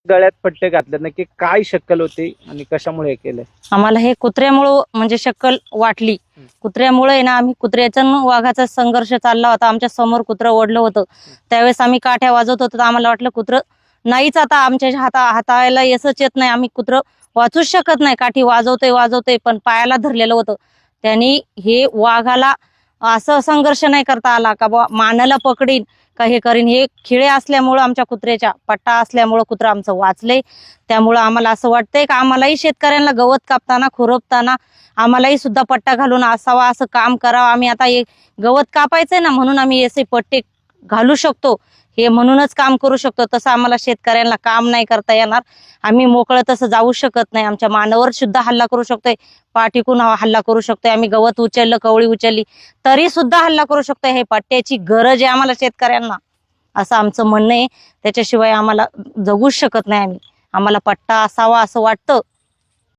गळ्यात पट्टे घातले, नक्की काय शक्कल होती आणि कशामुळे हे केलंय? आम्हाला हे कुत्र्यामुळं म्हणजे शक्कल वाटली. कुत्र्यामुळे आहे ना, आम्ही कुत्र्याचा न वाघाचा संघर्ष चालला होता. आमच्या समोर कुत्रं ओढलं होतं. त्यावेळेस आम्ही काठ्या वाजवत होतो, तर आम्हाला वाटलं कुत्रं नाहीच आता आमच्या हाताळायला यसच येत नाही, आम्ही कुत्रं वाचूच शकत नाही. काठी वाजवतोय पण पायाला धरलेलं होतं. त्यांनी हे वाघाला असं संघर्ष नाही करता आला का बा मानाला पकडीन का हे करीन. हे खिळे असल्यामुळं, आमच्या कुत्र्याच्या पट्टा असल्यामुळं कुत्रं आमचं वाचले. त्यामुळं आम्हाला असं वाटतंय का आम्हालाही शेतकऱ्यांना गवत कापताना खुरपताना आम्हालाही सुद्धा पट्टा घालून असावा, असं काम करावं. आम्ही आता हे गवत कापायचंय ना, म्हणून आम्ही असे पट्टे घालू शकतो, हे म्हणूनच काम करू शकतो. तसं आम्हाला शेतकऱ्यांना काम नाही करता येणार. आम्ही मोकळं तसं जाऊ शकत नाही. आमच्या मानावर सुद्धा हल्ला करू शकतोय, पाठीकून हल्ला करू शकतोय. आम्ही गवत उचललं, कवळी उचलली तरी सुद्धा हल्ला करू शकतोय. हे पट्ट्याची गरज आहे आम्हाला शेतकऱ्यांना, असं आमचं म्हणणं आहे. त्याच्याशिवाय आम्हाला जगूच शकत नाही आम्ही. आम्हाला पट्टा असावा असं वाटतं.